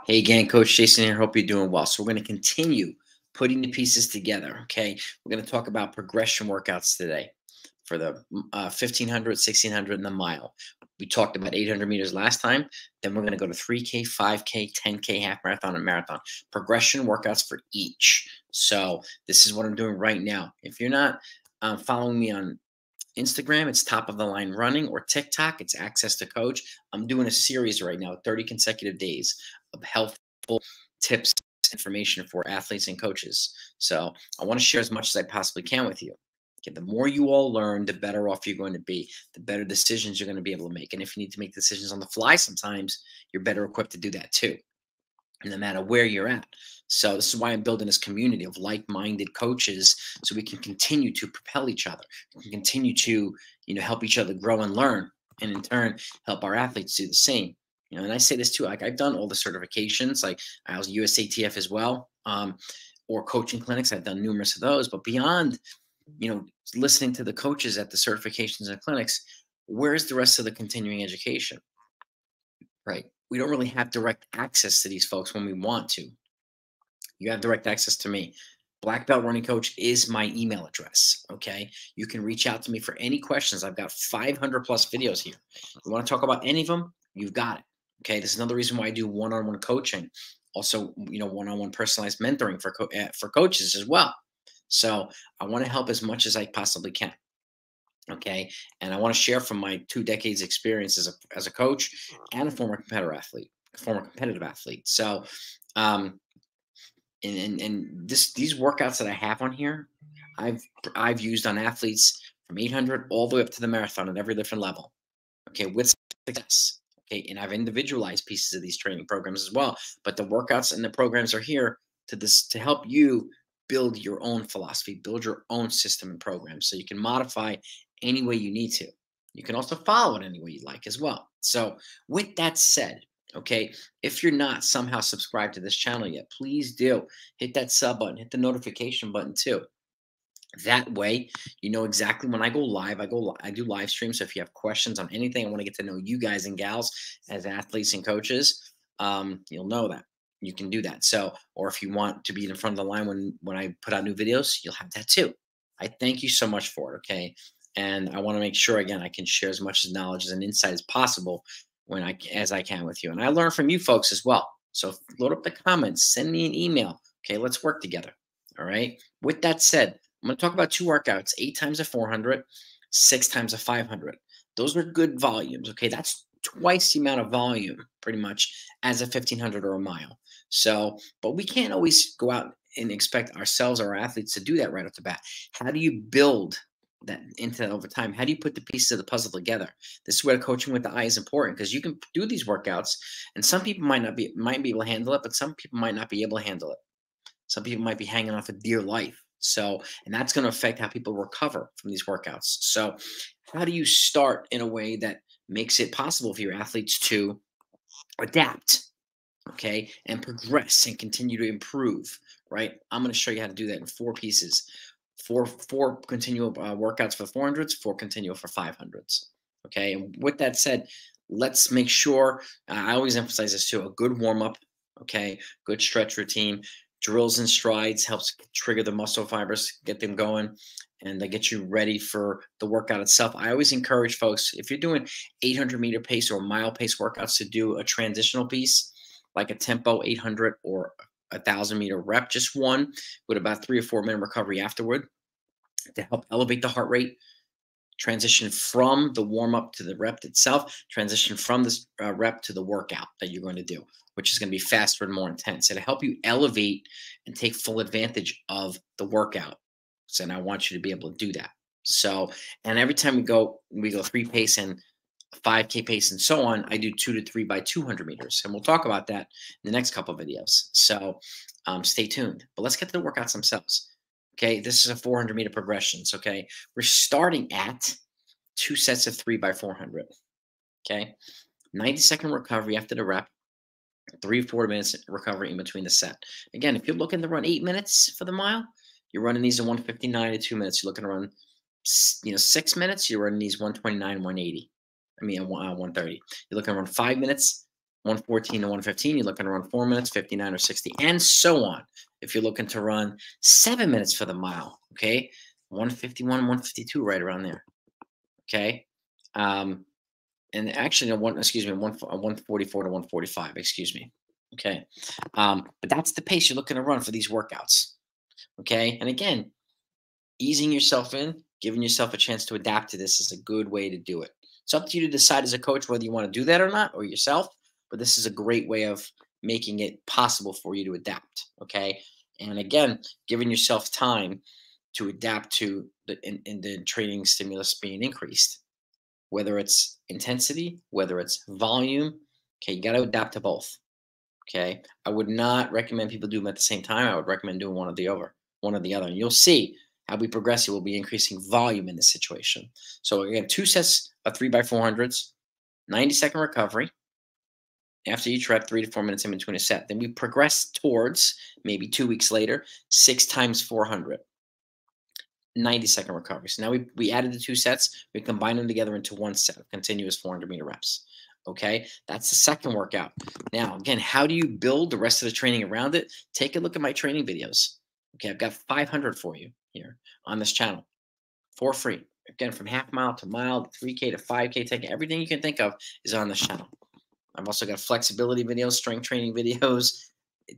Hey gang, Coach Jason here. Hope you're doing well. So we're going to continue putting the pieces together. Okay, we're going to talk about progression workouts today for the 1500, 1600, and the mile. We talked about 800 meters last time. Then we're going to go to 3K, 5K, 10K, half marathon, and marathon. Progression workouts for each. So this is what I'm doing right now. If you're not following me on Instagram, it's top of the line running, or TikTok, it's access to coach. I'm doing a series right now, 30 consecutive days of helpful tips, information for athletes and coaches. So I want to share as much as I possibly can with you. Okay, the more you all learn, the better off you're going to be, the better decisions you're going to be able to make. And if you need to make decisions on the fly, sometimes you're better equipped to do that too, no matter where you're at. So this is why I'm building this community of like-minded coaches, so we can continue to propel each other. We can continue to, help each other grow and learn, and in turn help our athletes do the same. And I say this too, like I've done all the certifications, like I was USATF as well, or coaching clinics. I've done numerous of those, but beyond, listening to the coaches at the certifications and clinics, where's the rest of the continuing education? Right. We don't really have direct access to these folks when we want to. You have direct access to me. Black Belt Running Coach is my email address. Okay. You can reach out to me for any questions. I've got 500 plus videos here. You want to talk about any of them? You've got it. Okay. This is another reason why I do one-on-one coaching. Also, one-on-one personalized mentoring for coaches as well. So I want to help as much as I possibly can. Okay. And I want to share from my 2 decades experience as a coach and a former competitive athlete. So, and these workouts that I have on here, I've used on athletes from 800 all the way up to the marathon at every different level. Okay. With success. Okay. And I've individualized pieces of these training programs as well, but the workouts and the programs are here to help you build your own philosophy, build your own system and program, so you can modify any way you need to. You can also follow it any way you like as well. So with that said, okay, if you're not somehow subscribed to this channel yet, please do hit that sub button, hit the notification button too. That way, you know exactly when I go live. I do live streams. So if you have questions on anything, I want to get to know you guys and gals as athletes and coaches. You'll know that you can do that. So, or if you want to be in front of the line when I put out new videos, you'll have that too. I thank you so much for it. Okay, and I want to make sure again I can share as much knowledge and insight as possible as I can with you, and I learn from you folks as well. So load up the comments, send me an email. Okay, let's work together. All right. With that said, I'm going to talk about 2 workouts, 8 times a 400, 6 times a 500. Those are good volumes. Okay. That's twice the amount of volume pretty much as a 1500 or a mile. So, but we can't always go out and expect ourselves or our athletes to do that right off the bat. How do you build that into that over time? How do you put the pieces of the puzzle together? This is where coaching with the eye is important, because you can do these workouts and some people might be able to handle it, but some people might not be able to handle it. Some people might be hanging on for dear life. So, and that's going to affect how people recover from these workouts. So, how do you start in a way that makes it possible for your athletes to adapt, okay, and progress and continue to improve, right? I'm going to show you how to do that in 4 pieces. Four continual workouts for 400s, 4 continual for 500s. Okay. And with that said, let's make sure, I always emphasize this too, a good warm up. Okay. Good stretch routine. Drills and strides helps trigger the muscle fibers, get them going, and they get you ready for the workout itself. I always encourage folks, if you're doing 800-meter pace or mile pace workouts, to do a transitional piece, like a tempo 800 or 1,000-meter rep, just one with about 3 or 4 minute recovery afterward, to help elevate the heart rate, transition from the warm up to the rep itself, transition from this rep to the workout that you're going to do, which is going to be faster and more intense. It'll help you elevate and take full advantage of the workout. So, and I want you to be able to do that. So, and every time we go 3 pace and 5K pace and so on, I do 2 to 3 by 200 meters. And we'll talk about that in the next couple of videos. So stay tuned, but let's get to the workouts themselves. Okay, this is a 400-meter progressions. Okay, we're starting at 2 sets of 3 by 400. Okay, 90-second recovery after the rep, 3 to 4 minutes recovery in between the set. Again, if you're looking to run 8 minutes for the mile, you're running these in 1:59 to 2 minutes. You're looking to run, 6 minutes. You're running these 1:29, 1:80. 1:30. You're looking to run 5 minutes. 114 to 115, you're looking to run 4 minutes, 59 or 60, and so on. If you're looking to run 7 minutes for the mile, okay, 151, 152, right around there, okay. And actually, no, 144 to 145, excuse me, okay. But that's the pace you're looking to run for these workouts, okay. And again, easing yourself in, giving yourself a chance to adapt to this is a good way to do it. It's up to you to decide as a coach whether you want to do that or not, or yourself. But this is a great way of making it possible for you to adapt. Okay. And again, giving yourself time to adapt to in the training stimulus being increased, whether it's intensity, whether it's volume. Okay. You got to adapt to both. Okay. I would not recommend people do them at the same time. I would recommend doing one or the other. And you'll see how we progress, you will be increasing volume in this situation. So again, 2 sets of 3x400s, 90-second recovery. After each rep, 3 to 4 minutes in between a set. Then we progress towards maybe 2 weeks later, 6 times 400, 90-second recovery. So now we added the 2 sets, we combined them together into 1 set of continuous 400-meter reps. Okay, that's the second workout. Now, again, how do you build the rest of the training around it? Take a look at my training videos. Okay, I've got 500 for you here on this channel for free. Again, from half mile to mile, 3K to 5K, take everything you can think of is on this channel. I've also got flexibility videos, strength training videos,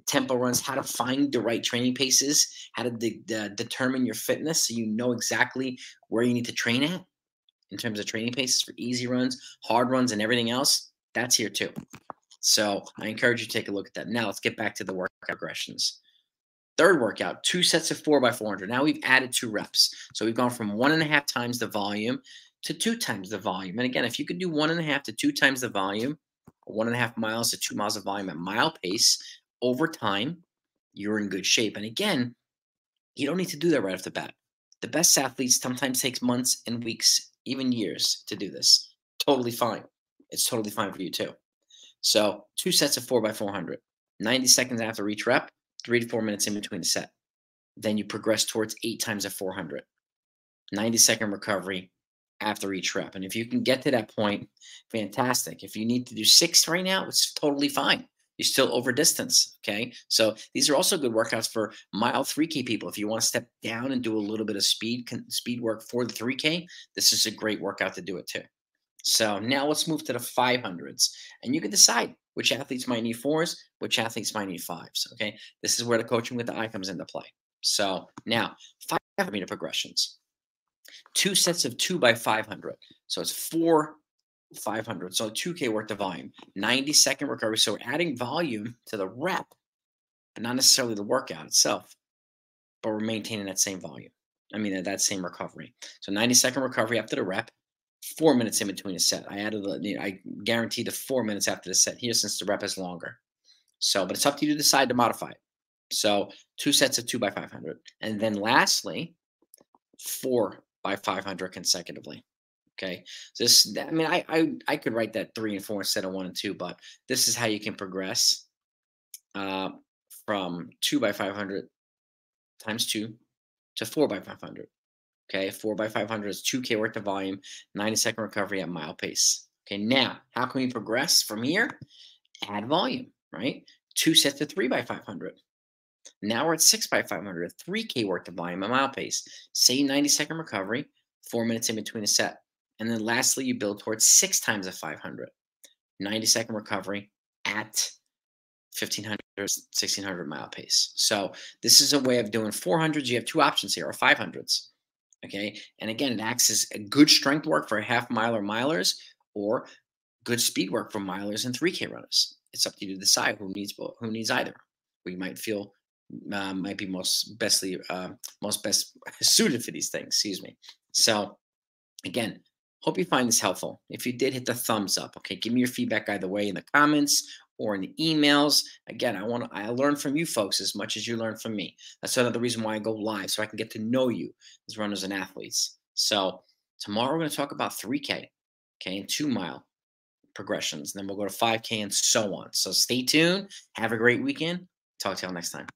tempo runs, how to find the right training paces, how to determine your fitness so you know exactly where you need to train at in terms of training paces for easy runs, hard runs, and everything else. That's here too. So I encourage you to take a look at that. Now let's get back to the workout progressions. Third workout, 2 sets of 4x400. Now we've added 2 reps. So we've gone from 1.5 times the volume to 2 times the volume. And again, if you could do 1.5 to 2 times the volume, 1.5 miles to 2 miles of volume at mile pace over time, you're in good shape. And again, you don't need to do that right off the bat. The best athletes sometimes takes months and weeks, even years to do this. Totally fine. It's totally fine for you too. So 2 sets of 4x400, 90 seconds after each rep, 3 to 4 minutes in between a set. Then you progress towards 8 times a 400, 90-second recovery after each rep. And if you can get to that point, fantastic. If you need to do 6 right now, it's totally fine. You're still over distance. Okay. So these are also good workouts for mile 3K people. If you want to step down and do a little bit of speed work for the 3K, this is a great workout to do it too. So now let's move to the 500s, and you can decide which athletes might need 4s, which athletes might need 5s. Okay. This is where the coaching with the eye comes into play. So now 500-meter progressions, 2 sets of 2x500. So it's 4 500. So 2K worth of volume, 90-second recovery. So we're adding volume to the rep, but not necessarily the workout itself, but we're maintaining that same volume. I mean, that same recovery. So 90-second recovery after the rep, 4 minutes in between a set. I guarantee the 4 minutes after the set here since the rep is longer. So, but it's up to you to decide to modify it. So 2 sets of 2x500. And then lastly, 4x500 consecutively. Okay. So this, I mean, I could write that 3 and 4 instead of 1 and 2, but this is how you can progress from 2x500 times 2 to 4x500. Okay. 4x500 is 2K worth of volume, 90-second recovery at mile pace. Okay. Now, how can we progress from here? Add volume, right? 2 sets of 3x500. Now we're at 6x500, 3K worth of volume at mile pace. Same 90-second recovery, 4 minutes in between a set. And then lastly, you build towards 6 times a 500, 90-second recovery at 1,500, 1,600 mile pace. So this is a way of doing 400s. You have 2 options here, or 500s. Okay. And again, it acts as a good strength work for half mile or milers, or good speed work for milers and 3K runners. It's up to you to decide who needs both, who needs either. We might feel might be most best suited for these things. Excuse me. So again, hope you find this helpful. If you did, hit the thumbs up. Okay, give me your feedback either way in the comments or in the emails. Again, I learn from you folks as much as you learn from me. That's another reason why I go live, so I can get to know you as runners and athletes. So tomorrow we're going to talk about 3K, okay, and 2-mile progressions. And then we'll go to 5K and so on. So stay tuned. Have a great weekend. Talk to y'all next time.